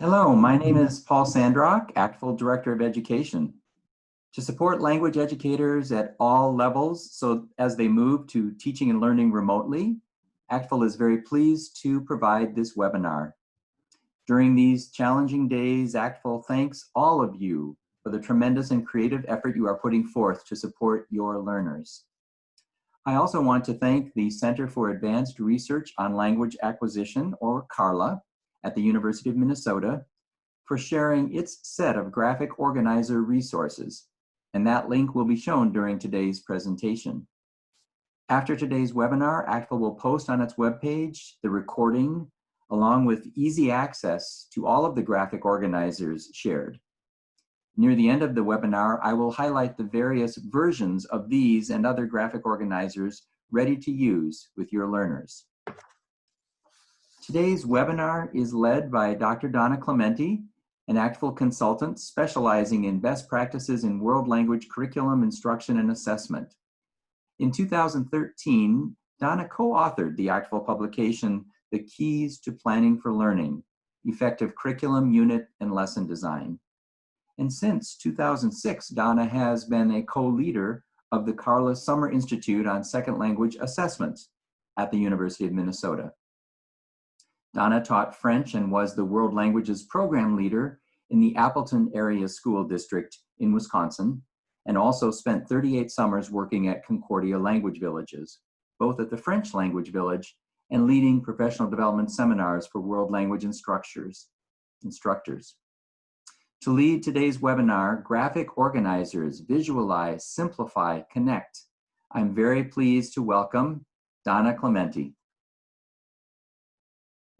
Hello, my name is Paul Sandrock, ACTFL Director of Education. To support language educators at all levels so as they move to teaching and learning remotely, ACTFL is very pleased to provide this webinar. During these challenging days, ACTFL thanks all of you for the tremendous and creative effort you are putting forth to support your learners. I also want to thank the Center for Advanced Research on Language Acquisition, or CARLA, at the University of Minnesota for sharing its set of graphic organizer resources, and that link will be shown during today's presentation. After today's webinar, ACTFL will post on its webpage the recording along with easy access to all of the graphic organizers shared. Near the end of the webinar, I will highlight the various versions of these and other graphic organizers ready to use with your learners. Today's webinar is led by Dr. Donna Clementi, an ACTFL consultant specializing in best practices in world language curriculum, instruction, and assessment. In 2013, Donna co-authored the ACTFL publication, The Keys to Planning for Learning, Effective Curriculum, Unit, and Lesson Design. And since 2006, Donna has been a co-leader of the CARLA Summer Institute on Second Language Assessment at the University of Minnesota. Donna taught French and was the World Languages Program Leader in the Appleton Area School District in Wisconsin, and also spent 38 summers working at Concordia Language Villages, both at the French Language Village and leading professional development seminars for world language instructors. To lead today's webinar, Graphic Organizers, Visualize, Simplify, Connect, I'm very pleased to welcome Donna Clementi.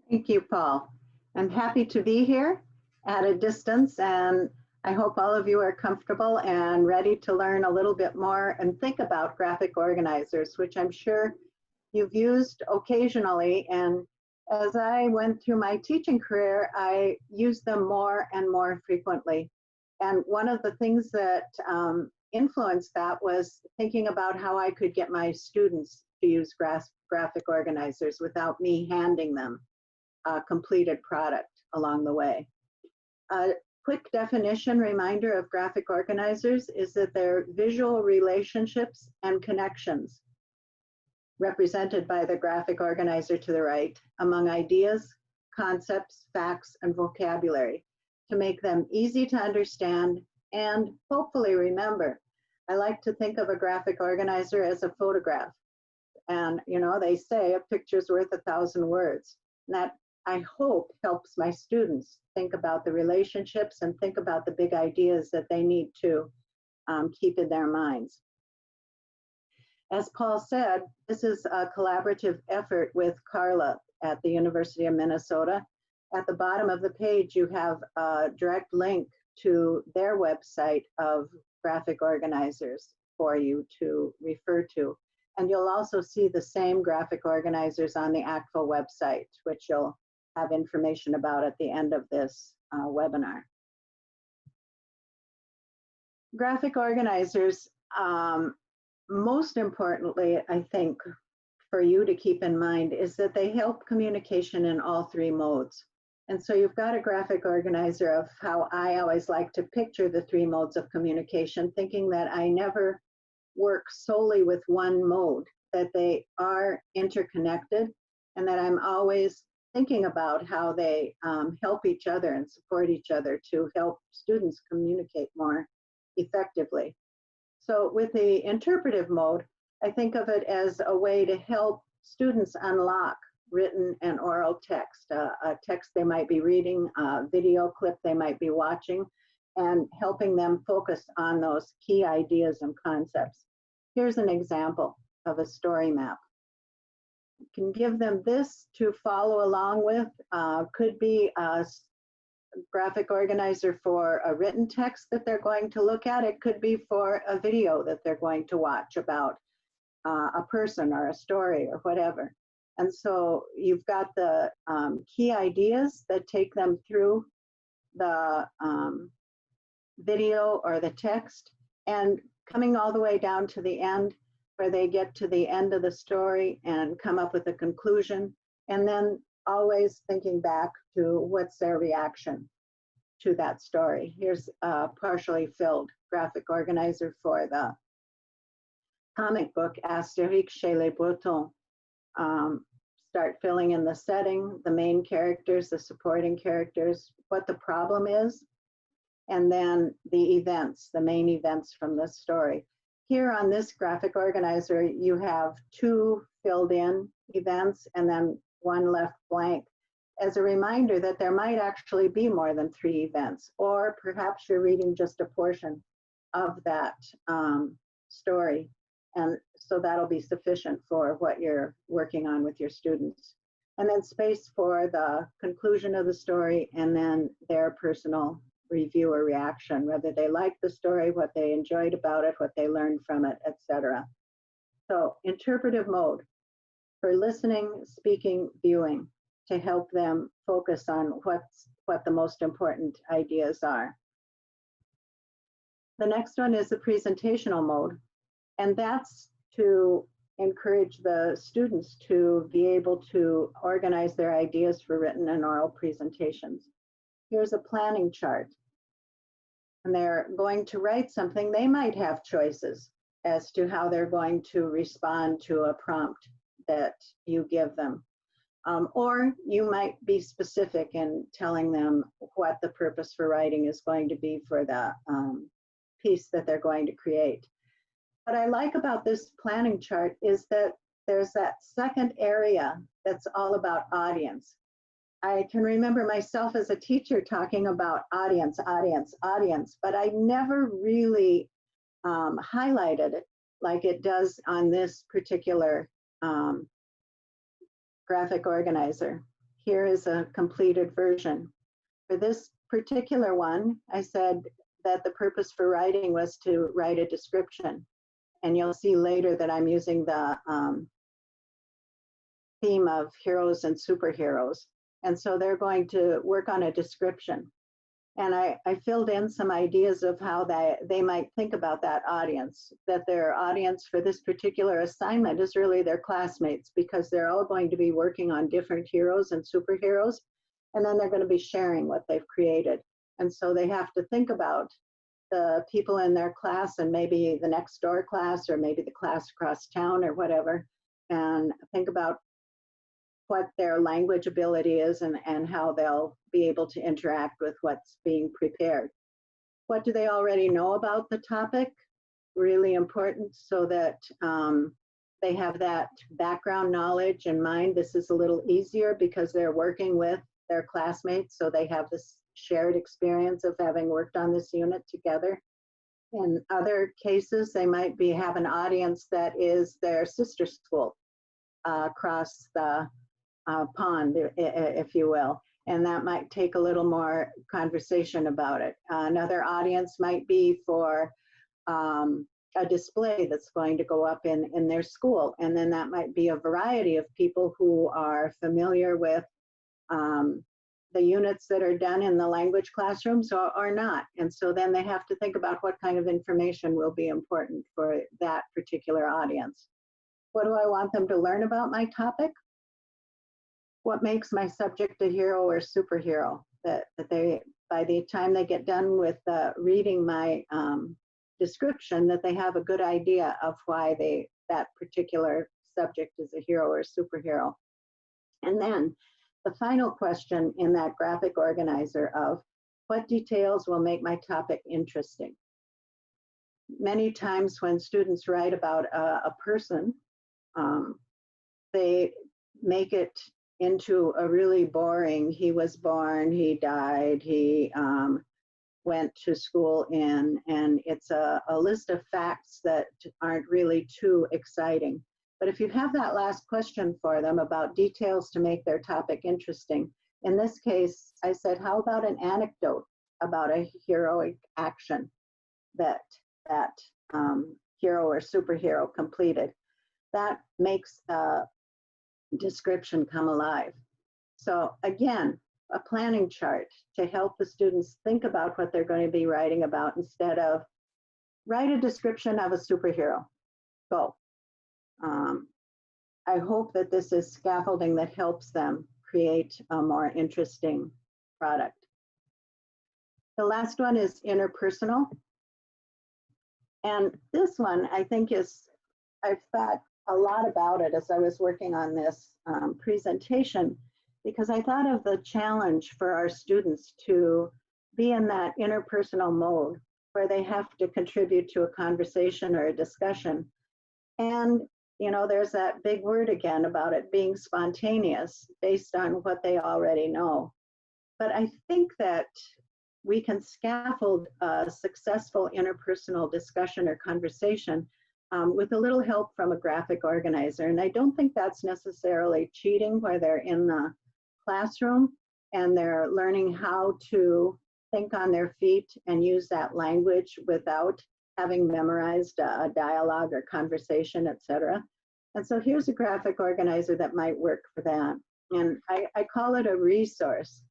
Thank you, Paul. I'm happy to be here at a distance, and I hope all of you are comfortable and ready to learn a little bit more and think about graphic organizers, which I'm sure you've used occasionally. And as I went through my teaching career, I used them more and more frequently. And one of the things that influenced that was thinking about how I could get my students to use graphic organizers without me handing them a completed product along the way. A quick definition reminder of graphic organizers is that they're visual relationships and connections represented by the graphic organizer to the right among ideas, concepts, facts, and vocabulary to make them easy to understand and hopefully remember. I like to think of a graphic organizer as a photograph. And you know, they say a picture's worth 1,000 words. And that, I hope, helps my students think about the relationships and think about the big ideas that they need to keep in their minds. As Paul said, this is a collaborative effort with CARLA at the University of Minnesota. At the bottom of the page, you have a direct link to their website of graphic organizers for you to refer to. And you'll also see the same graphic organizers on the ACTFL website, which you'll have information about at the end of this webinar. Graphic organizers, most importantly, I think, for you to keep in mind is that they help communication in all three modes. And so you've got a graphic organizer of how I always like to picture the three modes of communication, thinking that I never work solely with one mode, that they are interconnected, and that I'm always thinking about how they help each other and support each other to help students communicate more effectively. So with the interpretive mode, I think of it as a way to help students unlock written and oral text, a text they might be reading, a video clip they might be watching, and helping them focus on those key ideas and concepts. Here's an example of a story map. You can give them this to follow along with. Could be a graphic organizer for a written text that they're going to look at. It could be for a video that they're going to watch about a person or a story or whatever. And so you've got the key ideas that take them through the video or the text, and coming all the way down to the end where they get to the end of the story and come up with a conclusion. And then always thinking back to what's their reaction to that story. Here's a partially filled graphic organizer for the comic book Astérix, Chez les Bretons. Start filling in the setting, the main characters, the supporting characters, what the problem is, and then the events, the main events from the story. Here on this graphic organizer, you have 2 filled in events and then 1 left blank, as a reminder that there might actually be more than 3 events, or perhaps you're reading just a portion of that story. And so that'll be sufficient for what you're working on with your students. And then space for the conclusion of the story and then their personal review or reaction, whether they liked the story, what they enjoyed about it, what they learned from it, etc. So interpretive mode for listening, speaking, viewing, to help them focus on what the most important ideas are. The next one is the presentational mode, and that's to encourage the students to be able to organize their ideas for written and oral presentations. Here's a planning chart, and they're going to write something. They might have choices as to how they're going to respond to a prompt that you give them. Or you might be specific in telling them what the purpose for writing is going to be for the piece that they're going to create. What I like about this planning chart is that there's that second area that's all about audience. I can remember myself as a teacher talking about audience, audience, audience, but I never really highlighted it like it does on this particular graphic organizer. Here is a completed version. For this particular one, I said that the purpose for writing was to write a description. And you'll see later that I'm using the theme of heroes and superheroes. And so they're going to work on a description. And I filled in some ideas of how they might think about that audience, that their audience for this particular assignment is really their classmates, because they're all going to be working on different heroes and superheroes, and then they're going to be sharing what they've created. And so they have to think about the people in their class and maybe the next door class or maybe the class across town or whatever, and think about what their language ability is and how they'll be able to interact with what's being prepared. What do they already know about the topic? Really important, so that they have that background knowledge in mind. This is a little easier because they're working with their classmates, so they have this shared experience of having worked on this unit together. In other cases, they might have an audience that is their sister school across the pond, if you will, and that might take a little more conversation about it. Another audience might be for a display that's going to go up in their school, and then that might be a variety of people who are familiar with the units that are done in the language classrooms or not. And so then they have to think about what kind of information will be important for that particular audience. What do I want them to learn about my topic? What makes my subject a hero or superhero? That they, by the time they get done with reading my description, that they have a good idea of why that particular subject is a hero or superhero. And then the final question in that graphic organizer of what details will make my topic interesting? Many times when students write about a person, they make it into a really boring, he was born, he died, he went to school in, and it's a list of facts that aren't really too exciting. But if you have that last question for them about details to make their topic interesting, in this case, I said, how about an anecdote about a heroic action that hero or superhero completed? That makes the description come alive. So again, a planning chart to help the students think about what they're going to be writing about instead of write a description of a superhero. Go. I hope that this is scaffolding that helps them create a more interesting product. The last one is interpersonal. And this one, I think, I've thought a lot about it as I was working on this presentation, because I thought of the challenge for our students to be in that interpersonal mode where they have to contribute to a conversation or a discussion. And, you know, there's that big word again about it being spontaneous based on what they already know. But I think that we can scaffold a successful interpersonal discussion or conversation with a little help from a graphic organizer. And I don't think that's necessarily cheating where they're in the classroom and they're learning how to think on their feet and use that language without having memorized a dialogue or conversation, etc. And so here's a graphic organizer that might work for that. And I call it a resource,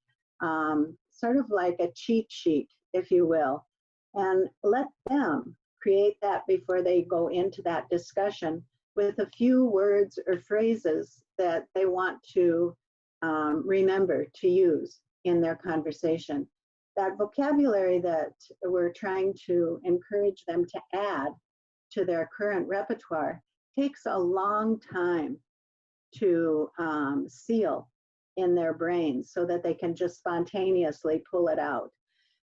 sort of like a cheat sheet, if you will, and let them create that before they go into that discussion with a few words or phrases that they want to remember to use in their conversation. That vocabulary that we're trying to encourage them to add to their current repertoire takes a long time to seal in their brains so that they can just spontaneously pull it out.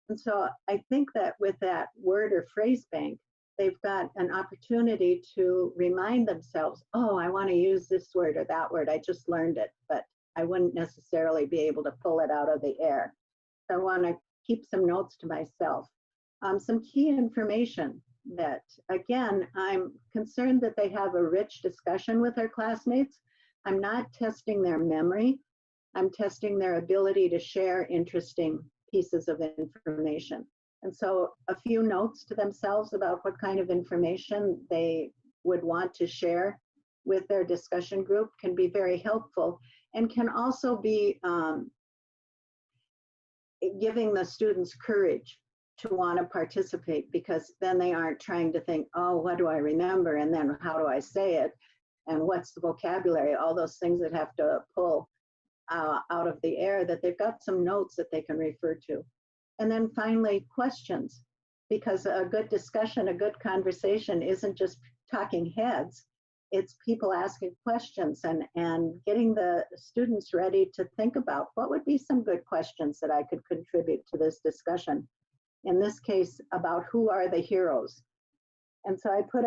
And so I think that with that word or phrase bank, they've got an opportunity to remind themselves, oh, I want to use this word or that word. I just learned it, but I wouldn't necessarily be able to pull it out of the air. So I want to keep some notes to myself. Some key information that, again, I'm concerned that they have a rich discussion with their classmates. I'm not testing their memory. I'm testing their ability to share interesting pieces of information. And so a few notes to themselves about what kind of information they would want to share with their discussion group can be very helpful and can also be giving the students courage to want to participate, because then they aren't trying to think, oh, what do I remember? And then how do I say it? And what's the vocabulary? All those things that have to pull out of the air, that they've got some notes that they can refer to. And then finally, questions, because a good discussion, a good conversation isn't just talking heads, it's people asking questions and getting the students ready to think about what would be some good questions that I could contribute to this discussion. In this case, about who are the heroes. And so I put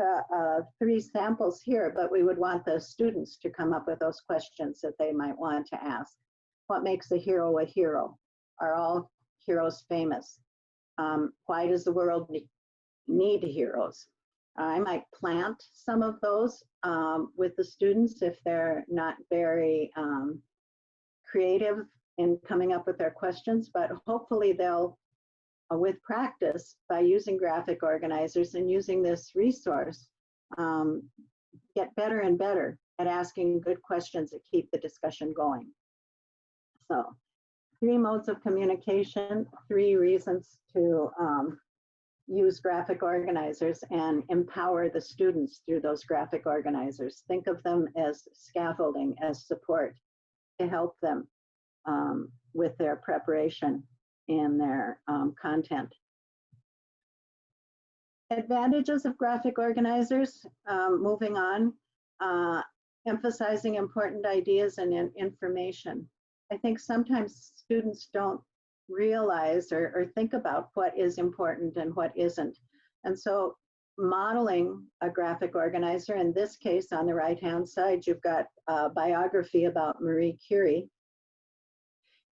3 samples here, but we would want the students to come up with those questions that they might want to ask. What makes a hero a hero? Are all heroes famous? Why does the world need heroes? I might plant some of those with the students if they're not very creative in coming up with their questions, but hopefully they'll, with practice, by using graphic organizers and using this resource, get better and better at asking good questions that keep the discussion going. So 3 modes of communication, 3 reasons to use graphic organizers and empower the students through those graphic organizers. Think of them as scaffolding, as support to help them with their preparation and their content. Advantages of graphic organizers, moving on, emphasizing important ideas and information. I think sometimes students don't realize or think about what is important and what isn't. And so modeling a graphic organizer, in this case on the right-hand side, you've got a biography about Marie Curie.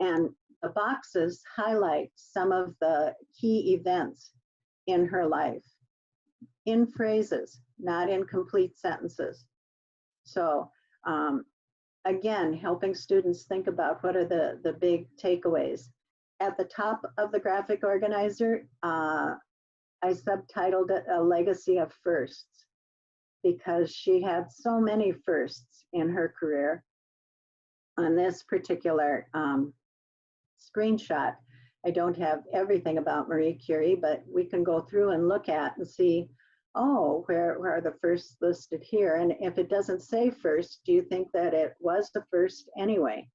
And the boxes highlight some of the key events in her life, in phrases, not in complete sentences. So again, helping students think about what are the big takeaways. At the top of the graphic organizer, I subtitled it A Legacy of Firsts, because she had so many firsts in her career. On this particular screenshot, I don't have everything about Marie Curie, but we can go through and look at and see, oh, where are the firsts listed here? And if it doesn't say first, do you think that it was the first anyway?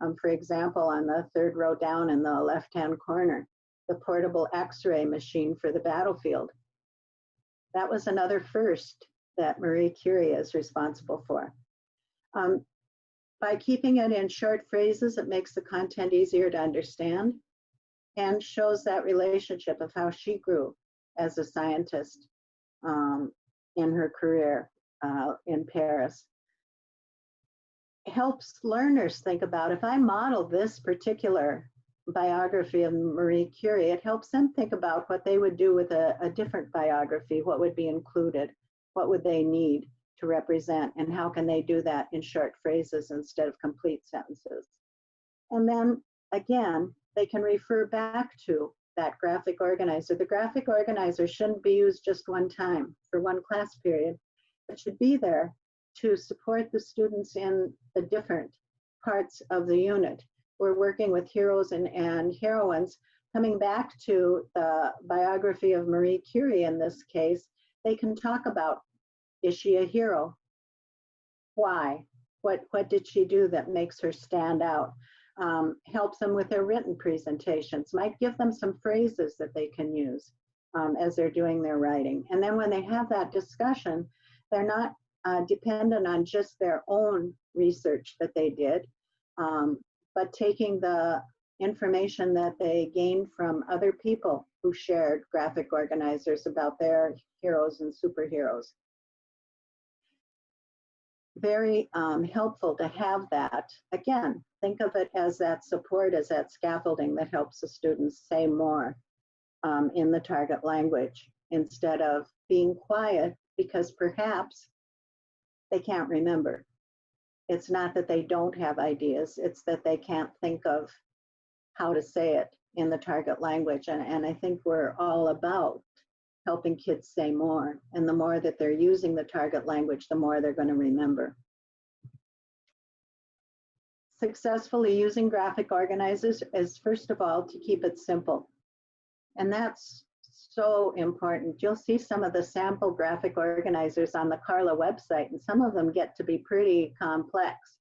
For example, on the third row down in the left-hand corner, the portable X-ray machine for the battlefield. That was another first that Marie Curie is responsible for. By keeping it in short phrases, it makes the content easier to understand and shows that relationship of how she grew as a scientist in her career in Paris. Helps learners think about, if I model this particular biography of Marie Curie, it helps them think about what they would do with a different biography, what would be included, what would they need to represent, and how can they do that in short phrases instead of complete sentences. And then again, they can refer back to that graphic organizer. The graphic organizer shouldn't be used just one time for one class period. It should be there to support the students in the different parts of the unit. We're working with heroes and heroines. Coming back to the biography of Marie Curie in this case, they can talk about, is she a hero? Why? What did she do that makes her stand out? Helps them with their written presentations, might give them some phrases that they can use as they're doing their writing. And then when they have that discussion, they're not dependent on just their own research that they did, but taking the information that they gained from other people who shared graphic organizers about their heroes and superheroes. Very helpful to have that. Again, think of it as that support, as that scaffolding that helps the students say more in the target language instead of being quiet because perhaps they can't remember. It's not that they don't have ideas, it's that they can't think of how to say it in the target language. And I think we're all about helping kids say more. And the more that they're using the target language, the more they're going to remember. Successfully using graphic organizers is, first of all, to keep it simple. And that's so important. You'll see some of the sample graphic organizers on the CARLA website, and some of them get to be pretty complex.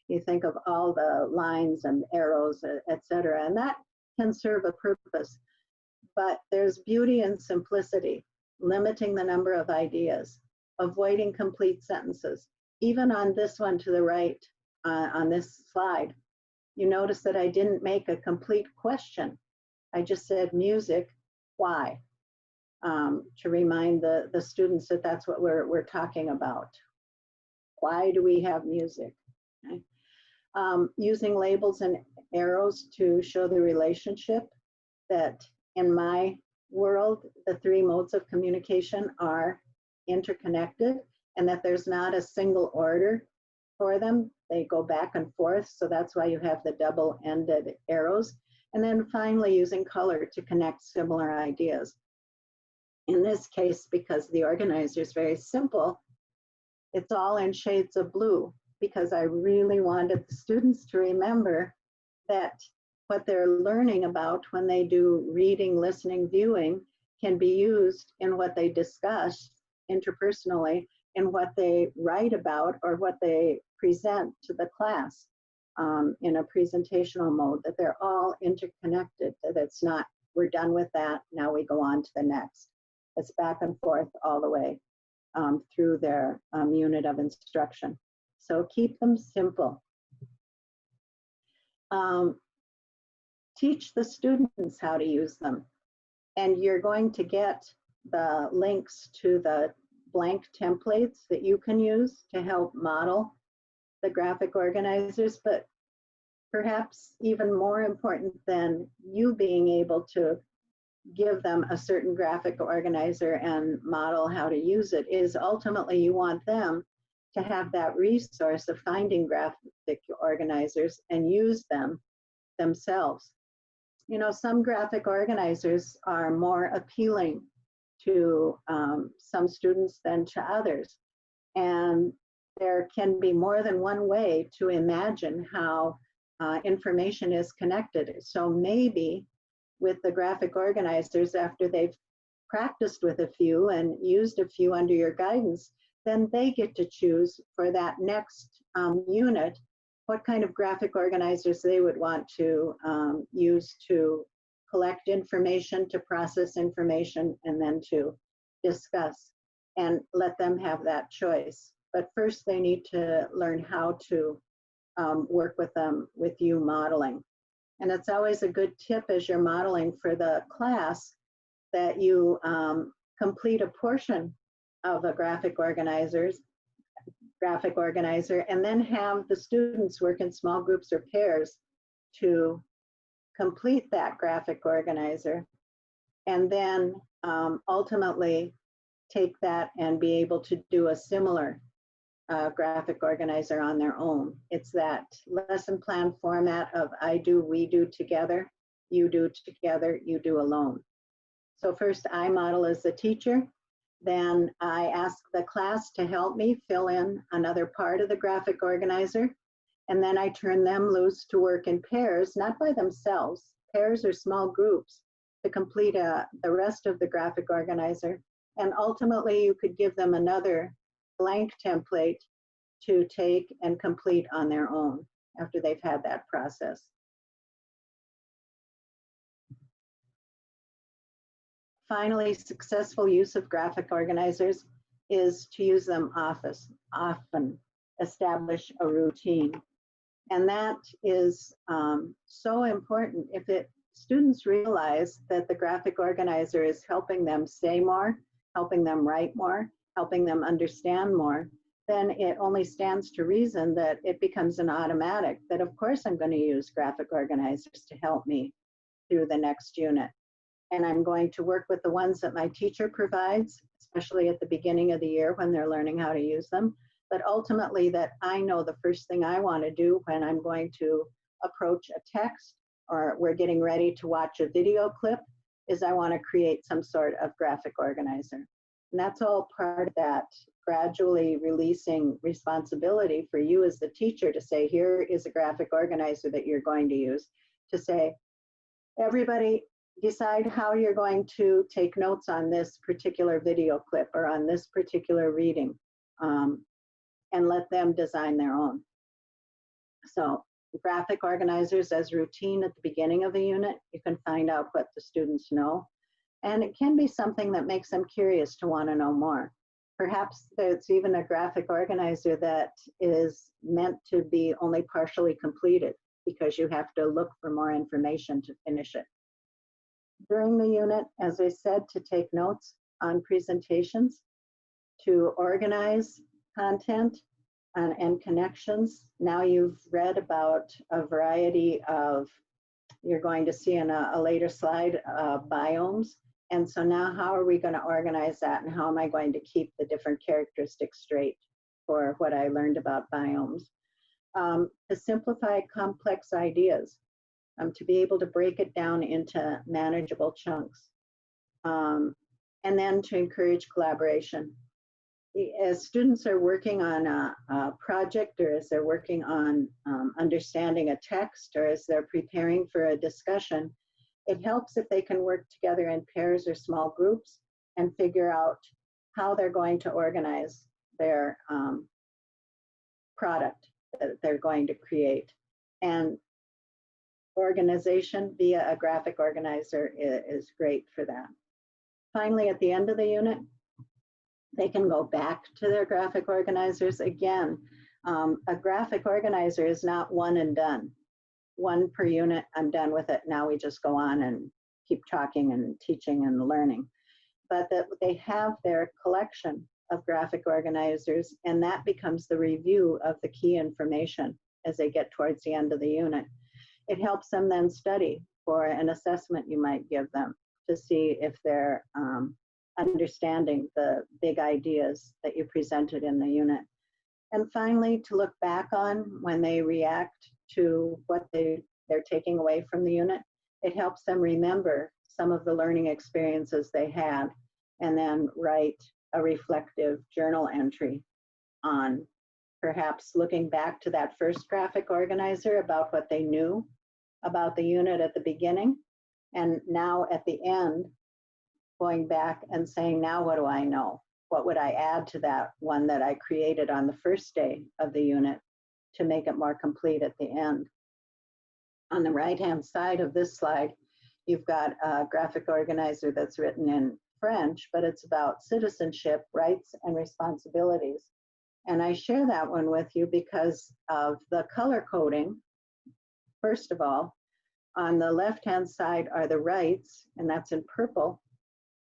You think of all the lines and arrows, etc., and that can serve a purpose. But there's beauty in simplicity, limiting the number of ideas, avoiding complete sentences. Even on this one to the right, on this slide, you notice that I didn't make a complete question. I just said music, why? To remind the students that that's what we're talking about. Why do we have music? Okay. Using labels and arrows to show the relationship that in my world, the three modes of communication are interconnected and that there's not a single order for them. They go back and forth, so that's why you have the double-ended arrows. And then finally using color to connect similar ideas. In this case, because the organizer is very simple, it's all in shades of blue because I really wanted the students to remember that what they're learning about when they do reading, listening, viewing can be used in what they discuss interpersonally, in what they write about or what they present to the class in a presentational mode, that they're all interconnected, that it's not, we're done with that, now we go on to the next. It's back and forth all the way through their unit of instruction. So keep them simple. Teach the students how to use them. And you're going to get the links to the blank templates that you can use to help model the graphic organizers, but perhaps even more important than you being able to give them a certain graphic organizer and model how to use it is ultimately you want them to have that resource of finding graphic organizers and use them themselves. You know, some graphic organizers are more appealing to some students than to others. And there can be more than one way to imagine how information is connected. So maybe with the graphic organizers, after they've practiced with a few and used a few under your guidance, then they get to choose for that next unit what kind of graphic organizers they would want to use to collect information, to process information, and then to discuss, and let them have that choice. But first they need to learn how to work with them, with you modeling. And it's always a good tip as you're modeling for the class that you complete a portion of a graphic organizer, and then have the students work in small groups or pairs to complete that graphic organizer, and then ultimately take that and be able to do a similar graphic organizer on their own. It's that lesson plan format of I do, we do together, you do together, you do alone. So first I model as the teacher, then I ask the class to help me fill in another part of the graphic organizer, and then I turn them loose to work in pairs, not by themselves, pairs or small groups, to complete the rest of the graphic organizer. And ultimately you could give them another blank template to take and complete on their own after they've had that process. Finally, successful use of graphic organizers is to use them often, establish a routine. And that is so important. If students realize that the graphic organizer is helping them say more, helping them write more, helping them understand more, then it only stands to reason that it becomes an automatic that of course I'm going to use graphic organizers to help me through the next unit. And I'm going to work with the ones that my teacher provides, especially at the beginning of the year when they're learning how to use them. But ultimately that I know the first thing I want to do when I'm going to approach a text or we're getting ready to watch a video clip is I want to create some sort of graphic organizer. And that's all part of that gradually releasing responsibility for you as the teacher to say, here is a graphic organizer that you're going to use, to say, everybody decide how you're going to take notes on this particular video clip or on this particular reading, and let them design their own. So graphic organizers as routine at the beginning of the unit, you can find out what the students know. And it can be something that makes them curious to want to know more. Perhaps there's even a graphic organizer that is meant to be only partially completed because you have to look for more information to finish it. During the unit, as I said, to take notes on presentations, to organize content and connections. Now you've read about a variety of, you're going to see in a later slide, biomes. And so now how are we going to organize that, and how am I going to keep the different characteristics straight for what I learned about biomes? To simplify complex ideas, to be able to break it down into manageable chunks, and then to encourage collaboration. As students are working on a project, or as they're working on understanding a text, or as they're preparing for a discussion, it helps if they can work together in pairs or small groups and figure out how they're going to organize their product that they're going to create. And organization via a graphic organizer is great for that. Finally, at the end of the unit, they can go back to their graphic organizers again. A graphic organizer is not one and done. One per unit, I'm done with it. Now we just go on and keep talking and teaching and learning. But that they have their collection of graphic organizers, and that becomes the review of the key information as they get towards the end of the unit. It helps them then study for an assessment you might give them to see if they're understanding the big ideas that you presented in the unit. And finally, to look back on when they react to what they're taking away from the unit, it helps them remember some of the learning experiences they had, and then write a reflective journal entry on perhaps looking back to that first graphic organizer about what they knew about the unit at the beginning, and now at the end, going back and saying, now what do I know? What would I add to that one that I created on the first day of the unit to make it more complete at the end. On the right-hand side of this slide, you've got a graphic organizer that's written in French, but it's about citizenship, rights, and responsibilities. And I share that one with you because of the color coding. First of all, on the left-hand side are the rights, and that's in purple.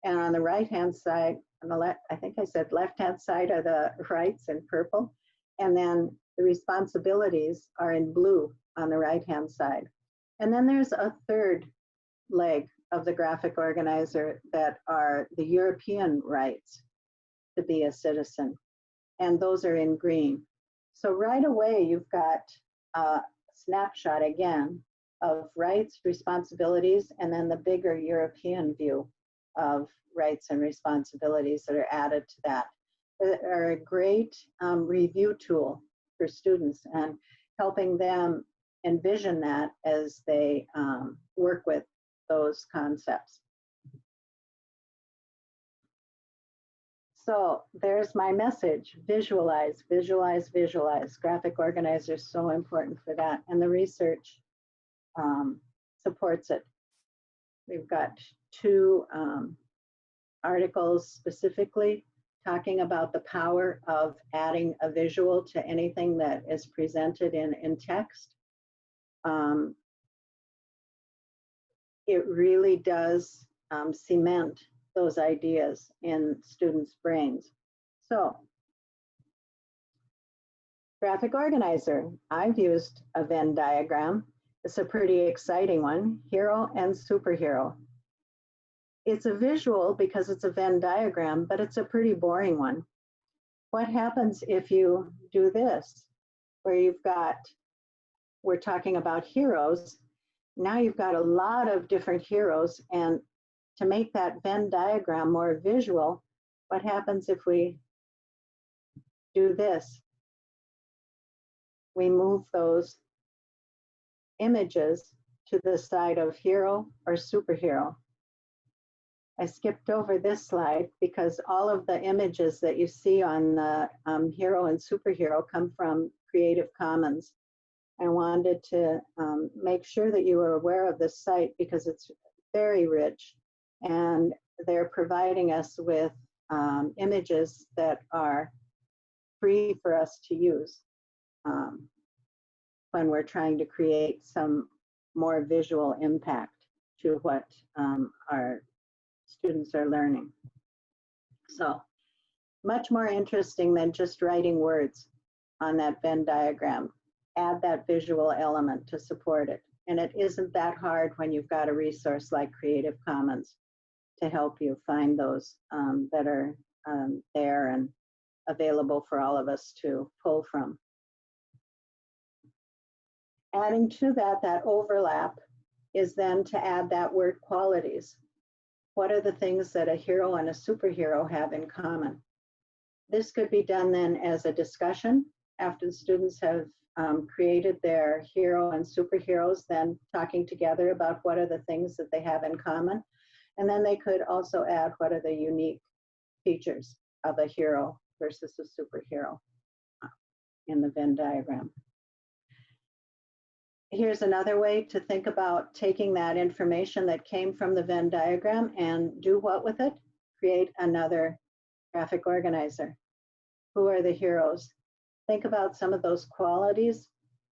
And on the right-hand side, on the I think I said left-hand side are the rights in purple. And then the responsibilities are in blue on the right-hand side. And then there's a third leg of the graphic organizer that are the European rights to be a citizen. And those are in green. So right away, you've got a snapshot again of rights, responsibilities, and then the bigger European view of rights and responsibilities that are added to that. They are a great review tool for students and helping them envision that as they work with those concepts. So there's my message: visualize, visualize, visualize. Graphic organizer is so important for that, and the research supports it. We've got 2 articles specifically talking about the power of adding a visual to anything that is presented in text. It really does cement those ideas in students' brains. So, graphic organizer, I've used a Venn diagram. It's a pretty exciting one, hero and superhero. It's a visual because it's a Venn diagram, but it's a pretty boring one. What happens if you do this, where you've got, we're talking about heroes, now you've got a lot of different heroes, and to make that Venn diagram more visual, what happens if we do this? We move those images to the side of hero or superhero. I skipped over this slide because all of the images that you see on the hero and superhero come from Creative Commons. I wanted to make sure that you were aware of this site because it's very rich, and they're providing us with images that are free for us to use when we're trying to create some more visual impact to what our students are learning. So much more interesting than just writing words on that Venn diagram. Add that visual element to support it. And it isn't that hard when you've got a resource like Creative Commons to help you find those that are there and available for all of us to pull from. Adding to that, that overlap is then to add that word qualities. What are the things that a hero and a superhero have in common? This could be done then as a discussion after the students have created their hero and superheroes, then talking together about what are the things that they have in common. And then they could also add what are the unique features of a hero versus a superhero in the Venn diagram. Here's another way to think about taking that information that came from the Venn diagram and do what with it? Create another graphic organizer. Who are the heroes? Think about some of those qualities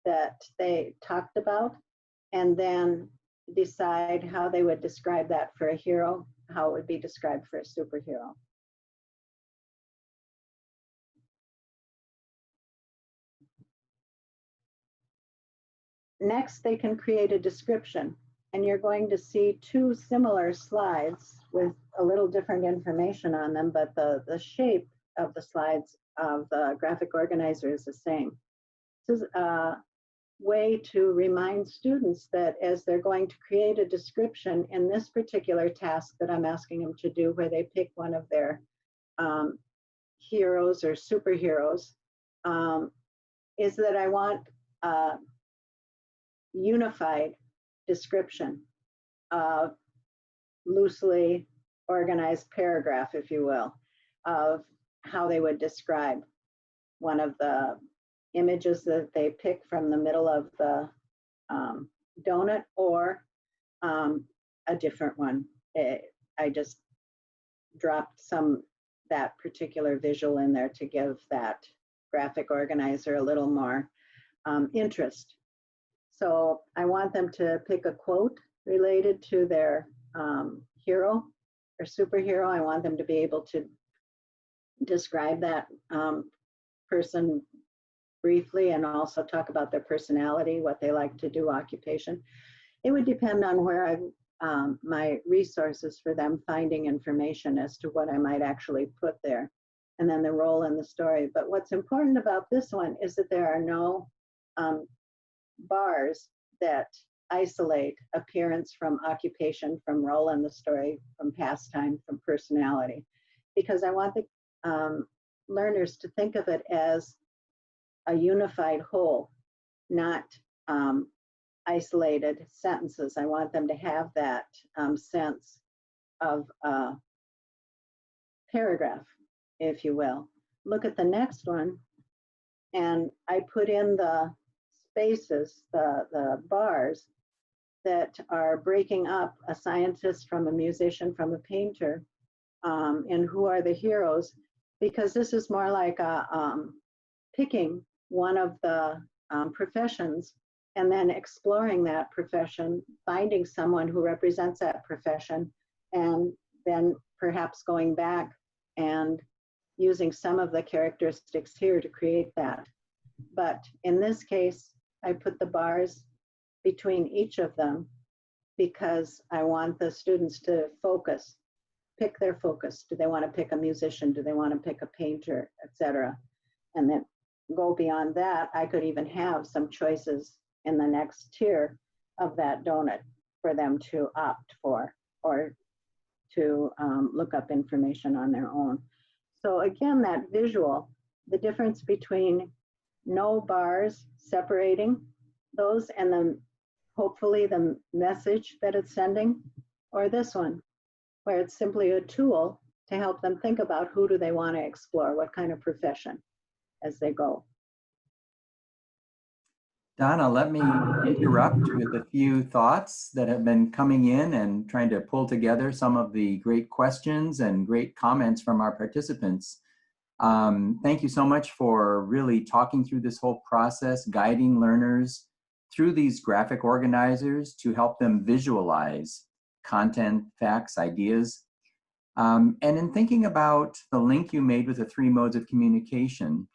that they talked about, and then decide how they would describe that for a hero, how it would be described for a superhero. Next, they can create a description, and you're going to see 2 similar slides with a little different information on them, but the shape of the slides of the graphic organizer is the same. This is a way to remind students that as they're going to create a description in this particular task that I'm asking them to do, where they pick one of their heroes or superheroes, is that I want unified description of loosely organized paragraph, if you will, of how they would describe one of the images that they pick from the middle of the donut, or a different one. I just dropped that particular visual in there to give that graphic organizer a little more interest. So I want them to pick a quote related to their hero or superhero. I want them to be able to describe that person briefly and also talk about their personality, what they like to do, occupation. It would depend on where my resources for them finding information as to what I might actually put there, and then the role in the story. But what's important about this one is that there are no bars that isolate appearance from occupation, from role in the story, from pastime, from personality, because I want the learners to think of it as a unified whole, not isolated sentences. I want them to have that sense of paragraph, if you will. Look at the next one, and I put in the spaces, the bars that are breaking up a scientist from a musician from a painter, and who are the heroes, because this is more like picking one of the professions and then exploring that profession, finding someone who represents that profession, and then perhaps going back and using some of the characteristics here to create that. But in this case, I put the bars between each of them because I want the students to focus, pick their focus. Do they want to pick a musician? Do they want to pick a painter, etc.? And then go beyond that. I could even have some choices in the next tier of that donut for them to opt for or to look up information on their own. So again, that visual, the difference between no bars separating those and then hopefully the message that it's sending, or this one, where it's simply a tool to help them think about who do they want to explore, what kind of profession as they go. Donna, let me interrupt with a few thoughts that have been coming in and trying to pull together some of the great questions and great comments from our participants. Thank you so much for really talking through this whole process, guiding learners through these graphic organizers to help them visualize content, facts, ideas. And in thinking about the link you made with the 3 modes of communication,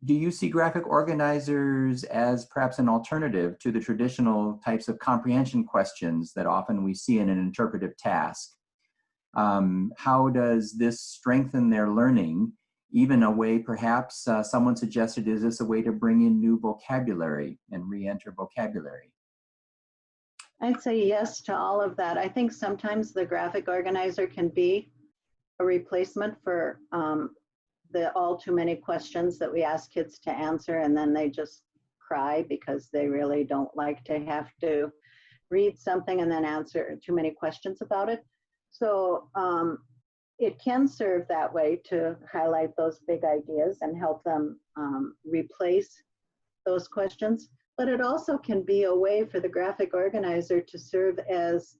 do you see graphic organizers as perhaps an alternative to the traditional types of comprehension questions that often we see in an interpretive task? How does this strengthen their learning? Even a way, perhaps someone suggested, is this a way to bring in new vocabulary and re-enter vocabulary? I'd say yes to all of that. I think sometimes the graphic organizer can be a replacement for the all too many questions that we ask kids to answer, and then they just cry because they really don't like to have to read something and then answer too many questions about it. So it can serve that way to highlight those big ideas and help them replace those questions. But it also can be a way for the graphic organizer to serve as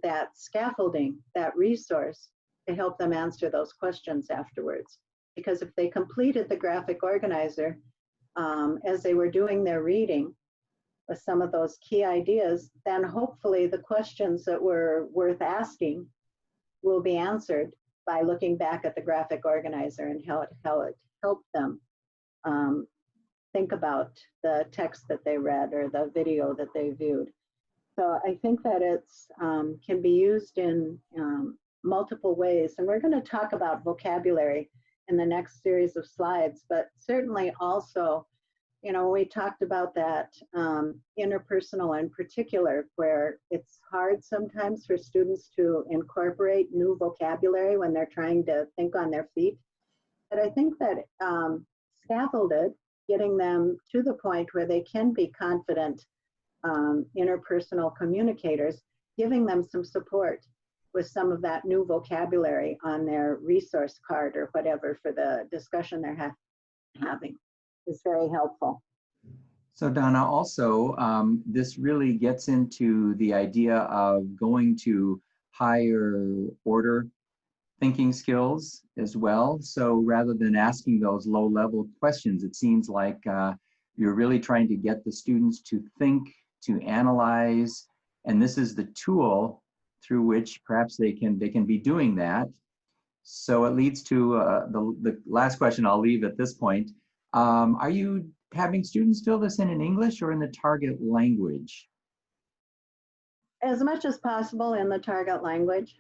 that scaffolding, that resource to help them answer those questions afterwards. Because if they completed the graphic organizer as they were doing their reading with some of those key ideas, then hopefully the questions that were worth asking will be answered by looking back at the graphic organizer and how it helped them think about the text that they read or the video that they viewed. So I think that it's can be used in multiple ways. And we're going to talk about vocabulary in the next series of slides, but certainly also, you know, we talked about that interpersonal in particular, where it's hard sometimes for students to incorporate new vocabulary when they're trying to think on their feet. But I think that scaffolded, getting them to the point where they can be confident interpersonal communicators, giving them some support with some of that new vocabulary on their resource card or whatever for the discussion they're having is very helpful. So Donna, also, this really gets into the idea of going to higher order thinking skills as well. So rather than asking those low level questions, it seems like you're really trying to get the students to think, to analyze, and this is the tool through which perhaps they can be doing that. So it leads to the last question I'll leave at this point. Are you having students fill this in English or in the target language? As much as possible in the target language.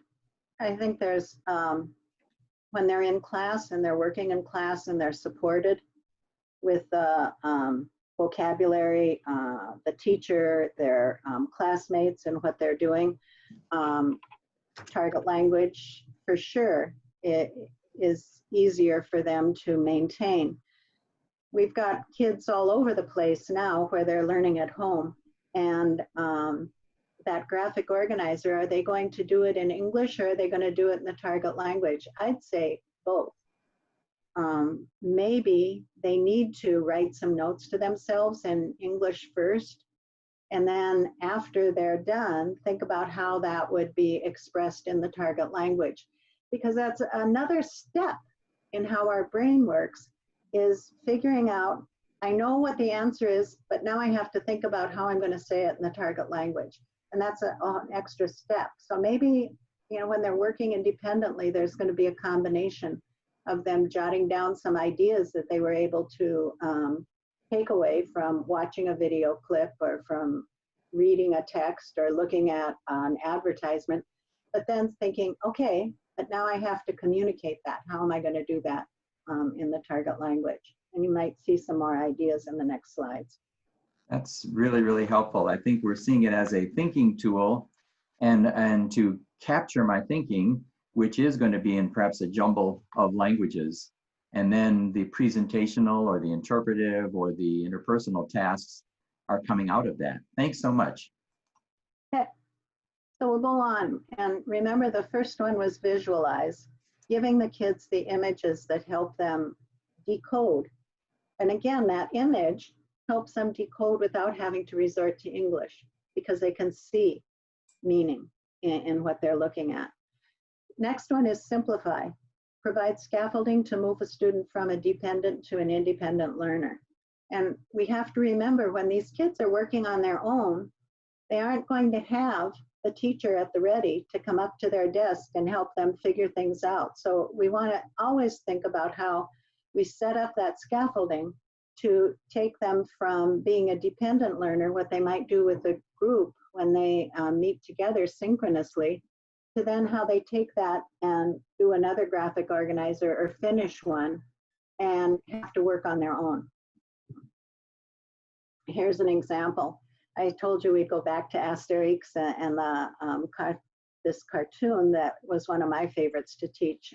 I think there's, when they're in class and they're working in class and they're supported with the vocabulary, the teacher, their classmates and what they're doing, target language for sure, it is easier for them to maintain. We've got kids all over the place now where they're learning at home, and that graphic organizer, are they going to do it in English or are they going to do it in the target language? I'd say both. Maybe they need to write some notes to themselves in English first, and then after they're done, think about how that would be expressed in the target language. Because that's another step in how our brain works, is figuring out, I know what the answer is, but now I have to think about how I'm going to say it in the target language. And that's an extra step. So maybe, you know, when they're working independently, there's going to be a combination of them jotting down some ideas that they were able to take away from watching a video clip or from reading a text or looking at an advertisement, but then thinking, okay, but now I have to communicate that. How am I going to do that in the target language? And you might see some more ideas in the next slides. That's really, really helpful. I think we're seeing it as a thinking tool, and to capture my thinking, which is going to be in perhaps a jumble of languages. And then the presentational or the interpretive or the interpersonal tasks are coming out of that. Thanks so much. Okay. So we'll go on. And remember, the first one was visualize, giving the kids the images that help them decode. And again, that image helps them decode without having to resort to English, because they can see meaning in what they're looking at. Next one is simplify. Provide scaffolding to move a student from a dependent to an independent learner. And we have to remember, when these kids are working on their own, they aren't going to have the teacher at the ready to come up to their desk and help them figure things out. So we want to always think about how we set up that scaffolding to take them from being a dependent learner, what they might do with a group when they meet together synchronously, to then how they take that and do another graphic organizer or finish one and have to work on their own. Here's an example. I told you we'd go back to Astérix and this cartoon that was one of my favorites to teach,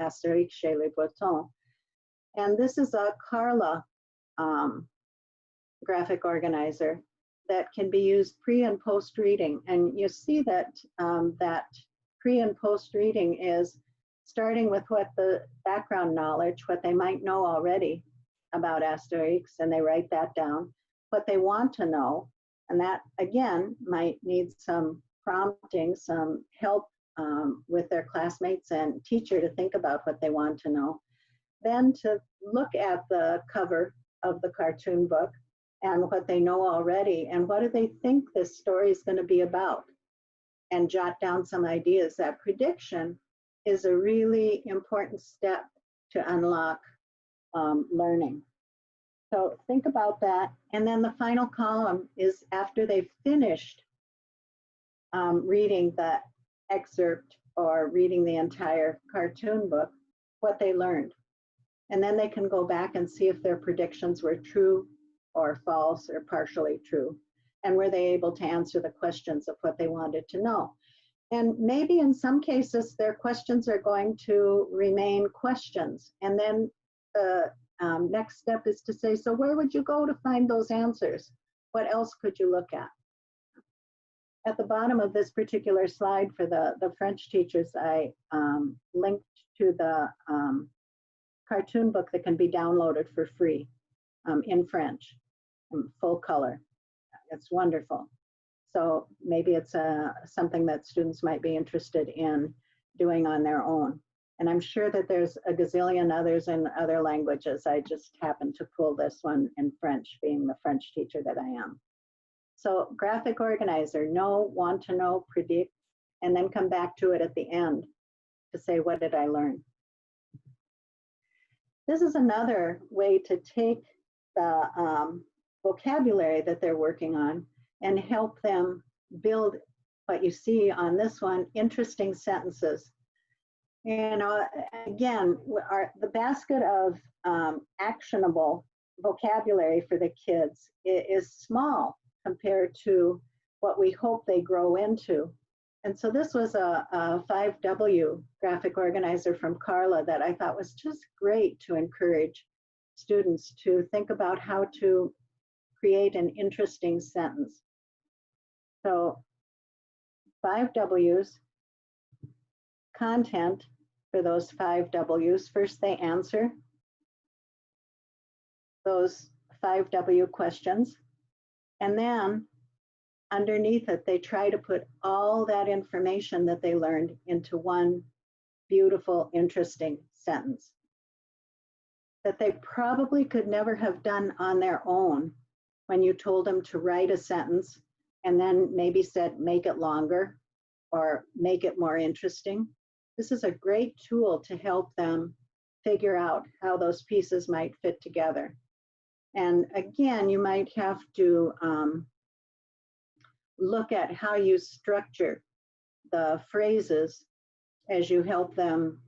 Astérix, Chez les Bretons. And this is a CARLA graphic organizer that can be used pre and post reading. And you see that that pre and post reading is starting with what the background knowledge, what they might know already about Astérix, and they write that down, what they want to know, and that again might need some prompting, some help with their classmates and teacher to think about what they want to know. Then to look at the cover of the cartoon book and what they know already, and what do they think this story is going to be about, and jot down some ideas. That prediction is a really important step to unlock learning. So think about that. And then the final column is after they've finished reading the excerpt or reading the entire cartoon book, what they learned. And then they can go back and see if their predictions were true or false or partially true. And were they able to answer the questions of what they wanted to know? And maybe in some cases, their questions are going to remain questions. And then the next step is to say, so where would you go to find those answers? What else could you look at? At the bottom of this particular slide for the French teachers, I linked to the cartoon book that can be downloaded for free in French, full color. It's wonderful. So maybe it's something that students might be interested in doing on their own. And I'm sure that there's a gazillion others in other languages. I just happened to pull this one in French, being the French teacher that I am. So graphic organizer, know, want to know, predict, and then come back to it at the end to say, what did I learn? This is another way to take the vocabulary that they're working on and help them build what you see on this one, interesting sentences. You know, again, the basket of actionable vocabulary for the kids is small compared to what we hope they grow into. And so this was a 5W graphic organizer from CARLA that I thought was just great to encourage students to think about how to create an interesting sentence. So 5 W's, content for those 5 W's. First they answer those 5W questions, and then underneath it, they try to put all that information that they learned into one beautiful, interesting sentence that they probably could never have done on their own when you told them to write a sentence and then maybe said, make it longer or make it more interesting. This is a great tool to help them figure out how those pieces might fit together. And again, you might have to look at how you structure the phrases as you help them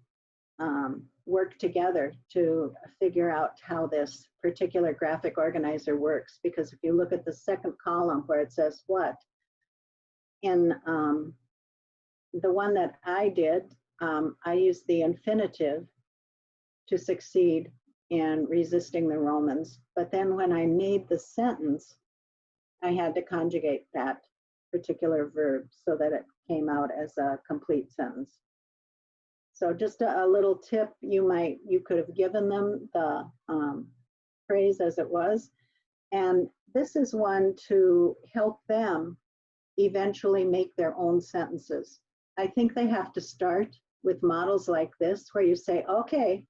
work together to figure out how this particular graphic organizer works. Because if you look at the second column where it says what, in the one that I did, I used the infinitive to succeed in resisting the Romans. But then when I made the sentence, I had to conjugate that particular verb so that it came out as a complete sentence. So just a little tip, you could have given them the phrase as it was. And this is one to help them eventually make their own sentences. I think they have to start with models like this, where you say, okay,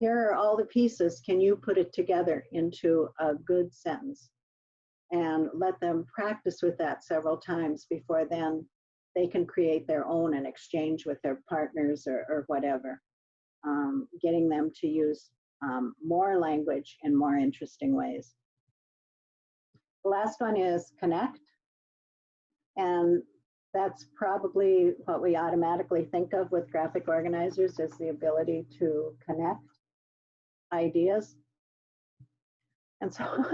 here are all the pieces. Can you put it together into a good sentence? And let them practice with that several times before then they can create their own and exchange with their partners or whatever, getting them to use more language in more interesting ways. The last one is connect. And that's probably what we automatically think of with graphic organizers, is the ability to connect ideas. And so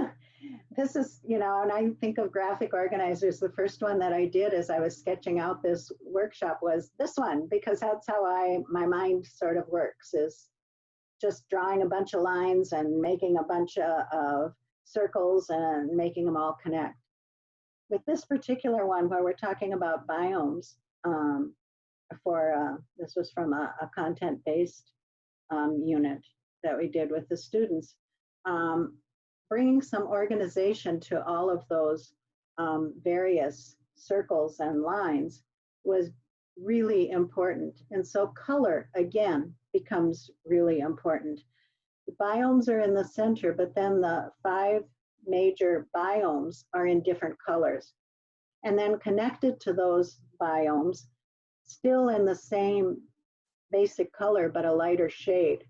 this is, you know, and I think of graphic organizers, the first one that I did as I was sketching out this workshop was this one, because that's how my mind sort of works, is just drawing a bunch of lines and making a bunch of circles and making them all connect. With this particular one, where we're talking about biomes, this was from a content-based unit that we did with the students, bringing some organization to all of those various circles and lines was really important. And so color, again, becomes really important. The biomes are in the center, but then the 5 major biomes are in different colors. And then connected to those biomes, still in the same basic color, but a lighter shade,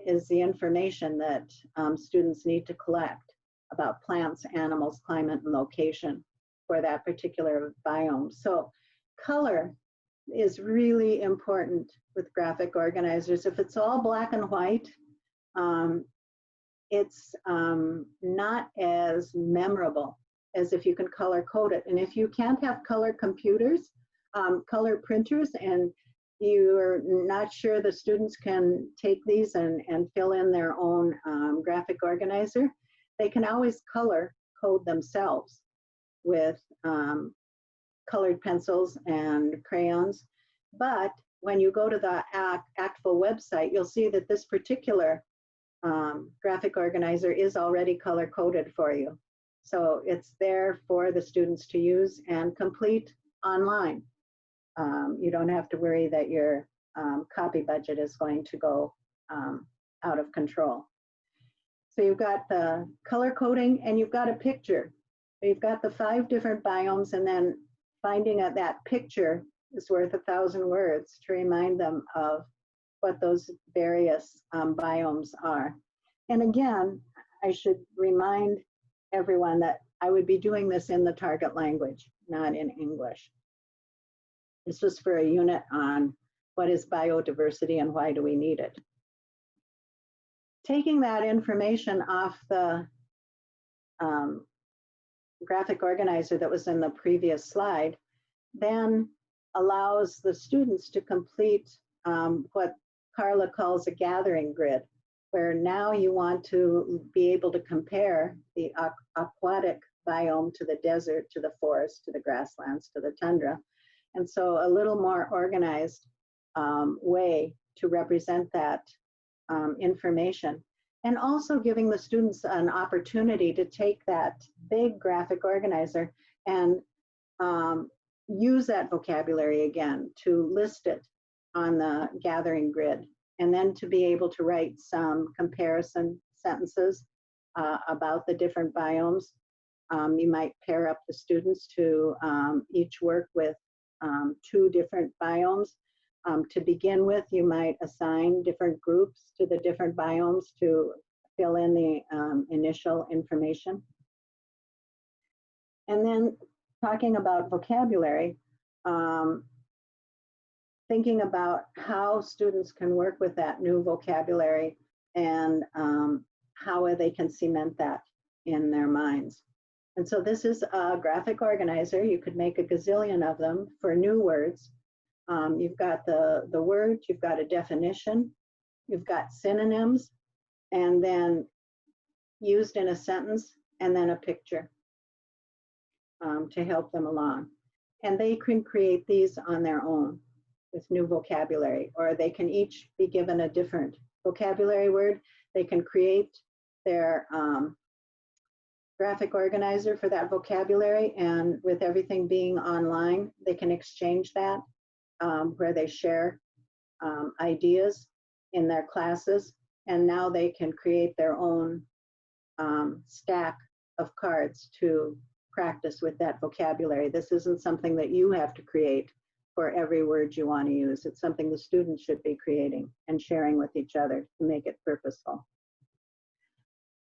is the information that students need to collect about plants, animals, climate, and location for that particular biome. So color is really important with graphic organizers. If it's all black and white, it's not as memorable as if you can color code it. And if you can't have color computers, color printers, and you're not sure the students can take these and fill in their own graphic organizer, they can always color code themselves with colored pencils and crayons. But when you go to the ACTFL website, you'll see that this particular graphic organizer is already color-coded for you. So it's there for the students to use and complete online. You don't have to worry that your copy budget is going to go out of control. So you've got the color coding and you've got a picture. You've got the 5 different biomes, and then finding that picture is worth 1,000 words to remind them of what those various biomes are. And again, I should remind everyone that I would be doing this in the target language, not in English. This was for a unit on what is biodiversity and why do we need it. Taking that information off the graphic organizer that was in the previous slide then allows the students to complete what Carla calls a gathering grid, where now you want to be able to compare the aquatic biome to the desert, to the forest, to the grasslands, to the tundra. And so a little more organized way to represent that information. And also giving the students an opportunity to take that big graphic organizer and use that vocabulary again, to list it on the gathering grid, and then to be able to write some comparison sentences about the different biomes. You might pair up the students to each work with 2 different biomes. To begin with, you might assign different groups to the different biomes to fill in the initial information. And then talking about vocabulary, thinking about how students can work with that new vocabulary and how they can cement that in their minds. And so this is a graphic organizer. You could make a gazillion of them for new words. You've got the word, you've got a definition, you've got synonyms, and then used in a sentence, and then a picture to help them along. And they can create these on their own with new vocabulary, or they can each be given a different vocabulary word. They can create their graphic organizer for that vocabulary, and with everything being online, they can exchange that. Where they share ideas in their classes, and now they can create their own stack of cards to practice with that vocabulary. This isn't something that you have to create for every word you want to use. It's something the students should be creating and sharing with each other to make it purposeful.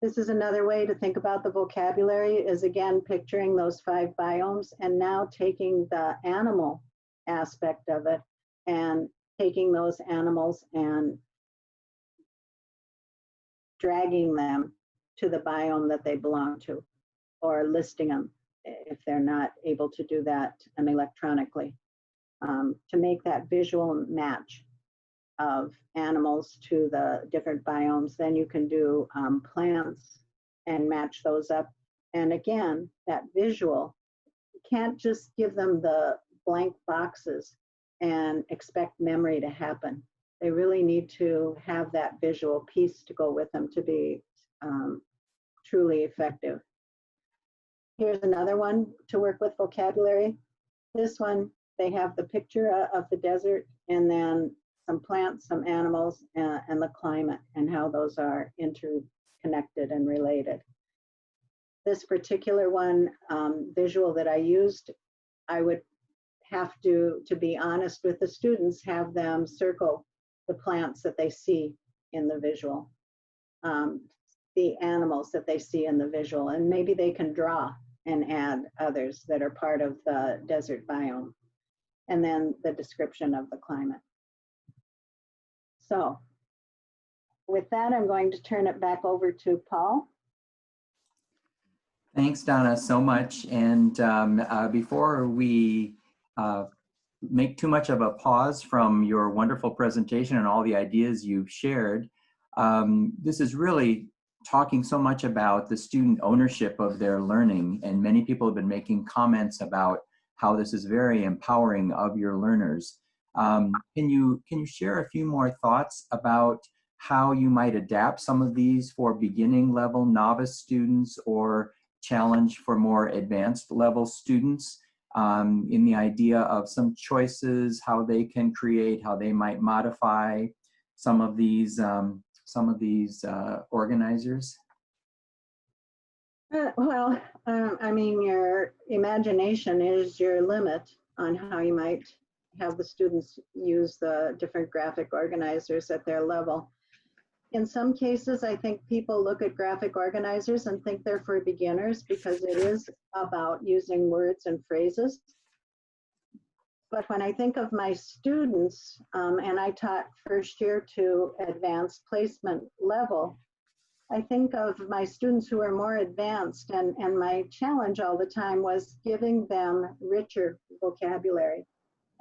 This is another way to think about the vocabulary, is again picturing those 5 biomes and now taking the animal aspect of it and taking those animals and dragging them to the biome that they belong to, or listing them if they're not able to do that electronically, to make that visual match of animals to the different biomes. Then you can do plants and match those up. And again, that visual, you can't just give them the blank boxes and expect memory to happen. They really need to have that visual piece to go with them to be truly effective. Here's another one to work with vocabulary. This one, they have the picture of the desert, and then some plants, some animals, and the climate, and how those are interconnected and related. This particular one, visual that I used, I would have to be honest with the students, have them circle the plants that they see in the visual, the animals that they see in the visual, and maybe they can draw and add others that are part of the desert biome, and then the description of the climate. So with that, I'm going to turn it back over to Paul. Thanks, Donna, so much. And before we make too much of a pause from your wonderful presentation and all the ideas you've shared, this is really talking so much about the student ownership of their learning, and many people have been making comments about how this is very empowering of your learners. Can you share a few more thoughts about how you might adapt some of these for beginning level novice students or challenge for more advanced level students, in the idea of some choices, how they can create, how they might modify some of these organizers? Well, I mean, your imagination is your limit on how you might have the students use the different graphic organizers at their level. In some cases, I think people look at graphic organizers and think they're for beginners because it is about using words and phrases. But when I think of my students, and I taught first year to advanced placement level, I think of my students who are more advanced, and my challenge all the time was giving them richer vocabulary.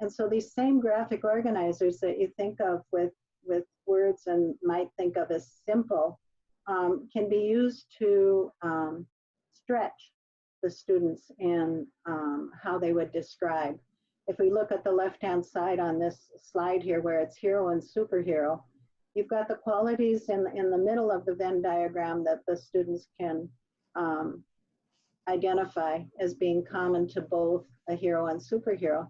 And so these same graphic organizers that you think of with words and might think of as simple can be used to stretch the students in how they would describe. If we look at the left-hand side on this slide here where it's hero and superhero, you've got the qualities in the middle of the Venn diagram that the students can identify as being common to both a hero and superhero.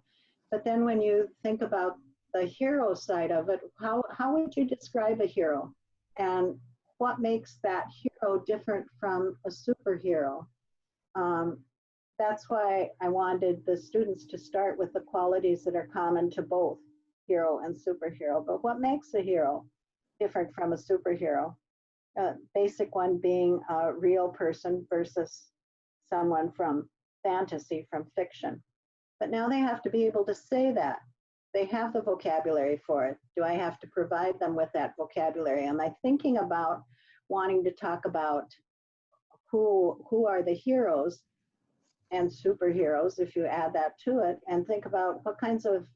But then when you think about the hero side of it, how would you describe a hero? And what makes that hero different from a superhero? That's why I wanted the students to start with the qualities that are common to both hero and superhero. But what makes a hero different from a superhero? Basic one being a real person versus someone from fantasy, from fiction. But now they have to be able to say that. They have the vocabulary for it. Do I have to provide them with that vocabulary? Am I thinking about wanting to talk about who are the heroes and superheroes, if you add that to it, and think about what kinds of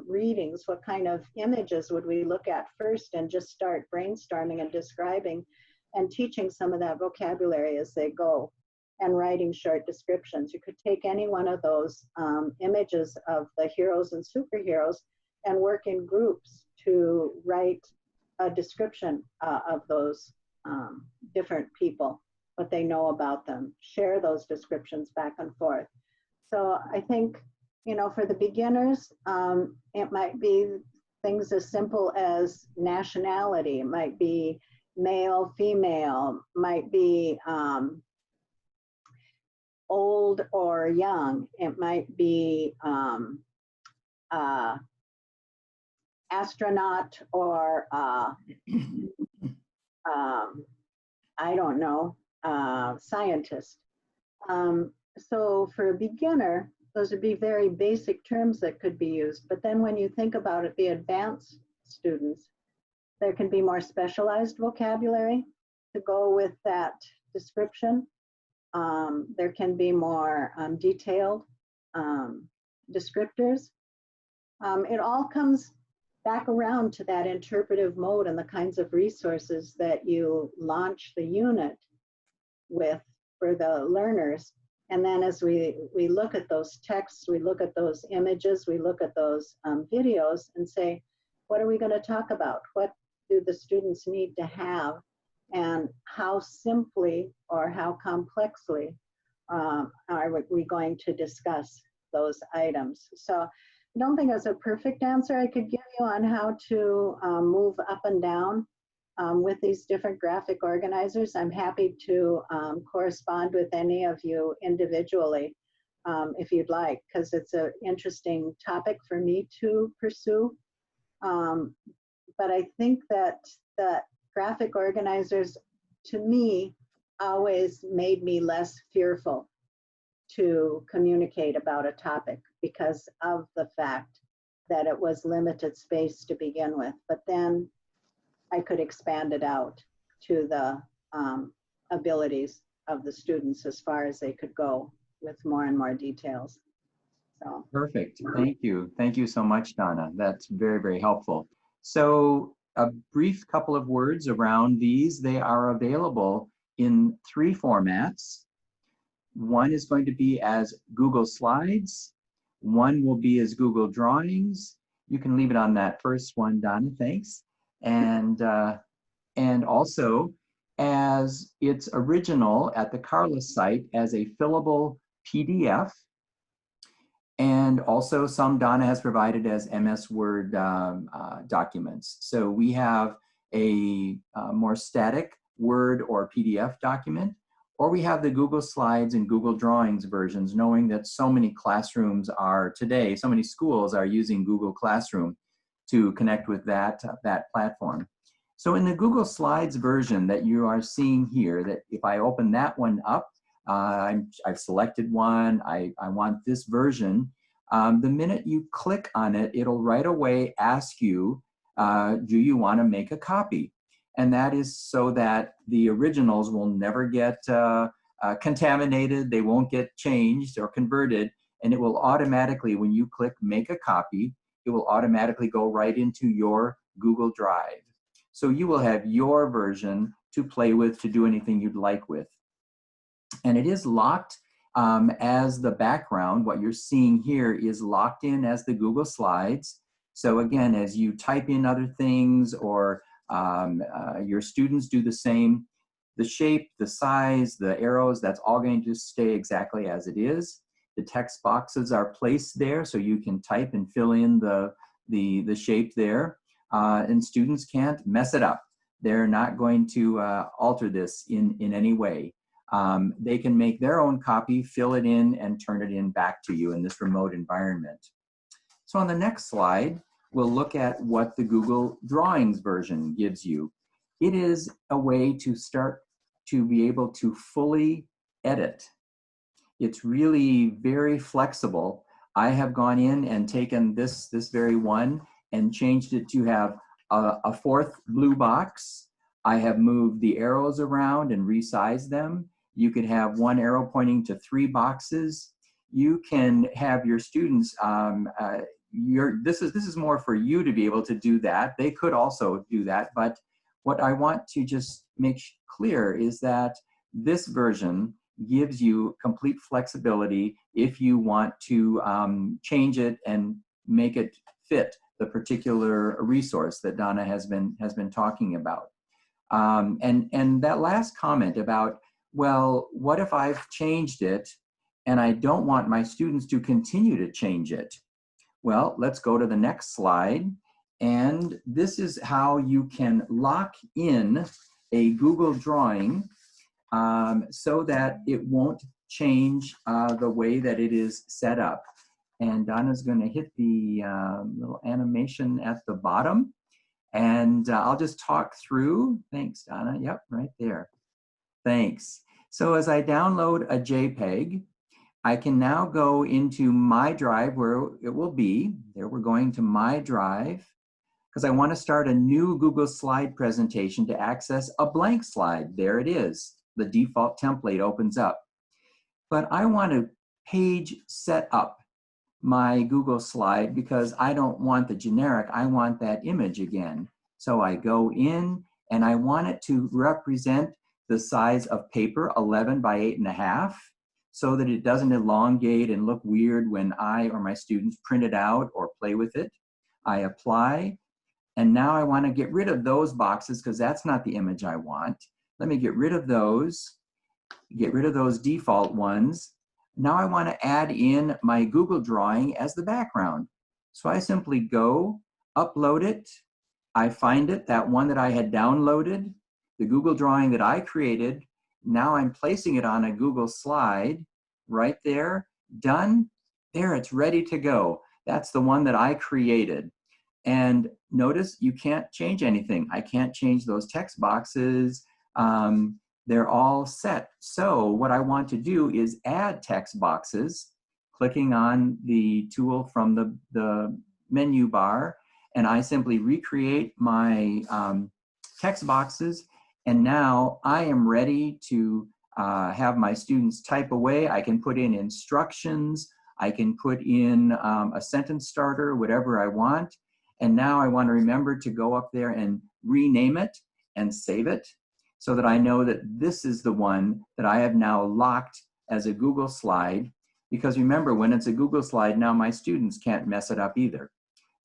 readings, what kind of images would we look at first, and just start brainstorming and describing and teaching some of that vocabulary as they go, and writing short descriptions. You could take any one of those images of the heroes and superheroes and work in groups to write a description of those different people, what they know about them, share those descriptions back and forth. So I think, you know, for the beginners, it might be things as simple as nationality. It might be male, female, might be old or young. It might be astronaut or I don't know, scientist. So for a beginner, those would be very basic terms that could be used. But then when you think about it, the advanced students, there can be more specialized vocabulary to go with that description. There can be more detailed descriptors. It all comes back around to that interpretive mode and the kinds of resources that you launch the unit with for the learners. And then as we look at those texts, we look at those images, we look at those videos and say, what are we going to talk about? What do the students need to have? And how simply or how complexly are we going to discuss those items? So I don't think there's a perfect answer I could give you on how to move up and down with these different graphic organizers. I'm happy to correspond with any of you individually if you'd like, because it's an interesting topic for me to pursue. But I think that graphic organizers, to me, always made me less fearful to communicate about a topic because of the fact that it was limited space to begin with. But then I could expand it out to the abilities of the students as far as they could go with more and more details. So. Perfect. Thank you. Thank you so much, Donna. That's very, very helpful. So a brief couple of words around these. They are available in 3 formats. One is going to be as Google Slides, one will be as Google Drawings, You can leave it on that first one, Donna, thanks. And also, as it's original at the CARLA site as a fillable PDF, and also some Donna has provided as MS Word documents. So we have a more static Word or PDF document, or we have the Google Slides and Google Drawings versions, knowing that so many classrooms are today, so many schools are using Google Classroom to connect with that platform. So in the Google Slides version that you are seeing here, that if I open that one up, I've selected one, I want this version. The minute you click on it, it'll right away ask you, do you want to make a copy? And that is so that the originals will never get contaminated, they won't get changed or converted, and it will automatically, when you click make a copy, it will automatically go right into your Google Drive. So you will have your version to play with, to do anything you'd like with. And it is locked as the background. What you're seeing here is locked in as the Google Slides. So again, as you type in other things or your students do the same, the shape, the size, the arrows, that's all going to stay exactly as it is. The text boxes are placed there so you can type and fill in the shape there. And students can't mess it up. They're not going to alter this in any way. They can make their own copy, fill it in, and turn it in back to you in this remote environment. So on the next slide, we'll look at what the Google Drawings version gives you. It is a way to start to be able to fully edit. It's really very flexible. I have gone in and taken this very one and changed it to have a fourth blue box. I have moved the arrows around and resized them. You could have one arrow pointing to 3 boxes. You can have your students, this is more for you to be able to do that. They could also do that, but what I want to just make clear is that this version gives you complete flexibility if you want to change it and make it fit the particular resource that Donna has been talking about. And that last comment about, well, what if I've changed it and I don't want my students to continue to change it? Well, let's go to the next slide. And this is how you can lock in a Google drawing so that it won't change the way that it is set up. And Donna's going to hit the little animation at the bottom. And I'll just talk through. Thanks, Donna. Yep, right there. Thanks. So as I download a JPEG, I can now go into my drive where it will be. There we're going to my drive because I want to start a new Google slide presentation to access a blank slide. There it is. The default template opens up. But I want to page set up my Google slide because I don't want the generic, I want that image again. So I go in and I want it to represent the size of paper, 11 by 8.5, so that it doesn't elongate and look weird when I or my students print it out or play with it. I apply, and now I want to get rid of those boxes because that's not the image I want. Let me get rid of those default ones. Now I want to add in my Google drawing as the background. So I simply go, upload it, I find it, that one that I had downloaded, the Google drawing that I created. Now I'm placing it on a Google slide right there, done. There, it's ready to go. That's the one that I created. And notice you can't change anything. I can't change those text boxes. They're all set. So what I want to do is add text boxes, clicking on the tool from the menu bar, and I simply recreate my text boxes. And now I am ready to have my students type away. I can put in instructions. I can put in a sentence starter, whatever I want. And now I want to remember to go up there and rename it and save it so that I know that this is the one that I have now locked as a Google slide. Because remember, when it's a Google slide, now my students can't mess it up either.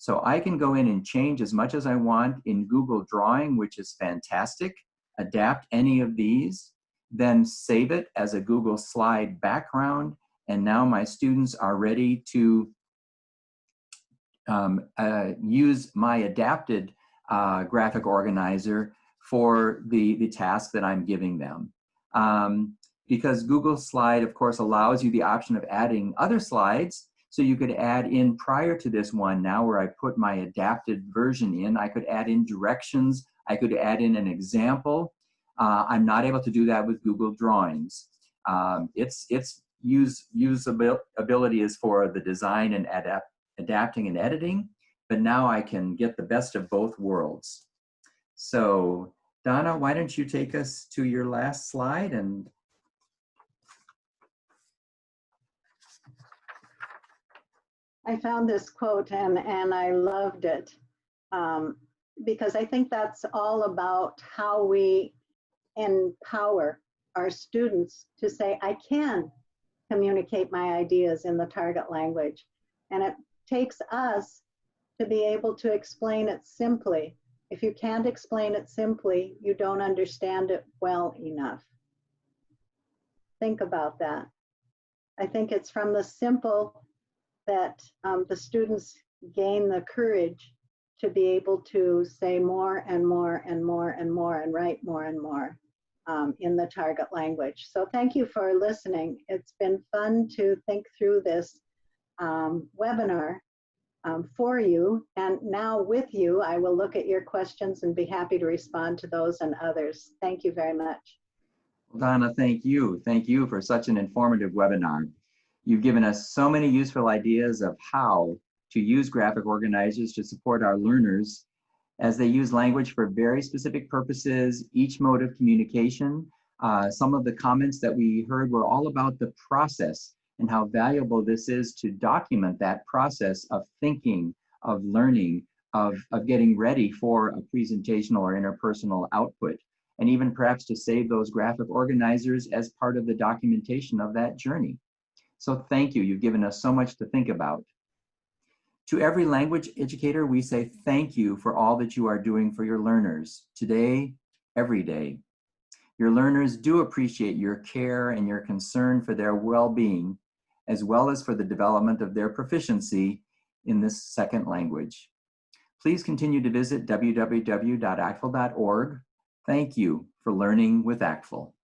So I can go in and change as much as I want in Google Drawing, which is fantastic, adapt any of these, then save it as a Google slide background, and now my students are ready to use my adapted graphic organizer for the task that I'm giving them. Because Google Slide, of course, allows you the option of adding other slides. So you could add in prior to this one, now where I put my adapted version in, I could add in directions, I could add in an example. I'm not able to do that with Google Drawings. Its usability is for the design and adapting and editing, but now I can get the best of both worlds. So Donna, why don't you take us to your last slide? And I found this quote and I loved it because I think that's all about how we empower our students to say, I can communicate my ideas in the target language. And it takes us to be able to explain it simply. If you can't explain it simply, you don't understand it well enough. Think about that. I think it's from the simple that the students gain the courage to be able to say more and more and more and more and write more and more in the target language. So thank you for listening. It's been fun to think through this webinar for you. And now with you, I will look at your questions and be happy to respond to those and others. Thank you very much. Donna, thank you. Thank you for such an informative webinar. You've given us so many useful ideas of how to use graphic organizers to support our learners as they use language for very specific purposes, each mode of communication. Some of the comments that we heard were all about the process and how valuable this is to document that process of thinking, of learning, of getting ready for a presentational or interpersonal output, and even perhaps to save those graphic organizers as part of the documentation of that journey. So thank you. You've given us so much to think about. To every language educator, we say thank you for all that you are doing for your learners today, every day. Your learners do appreciate your care and your concern for their well-being, as well as for the development of their proficiency in this second language. Please continue to visit www.actfl.org. Thank you for learning with ACTFL.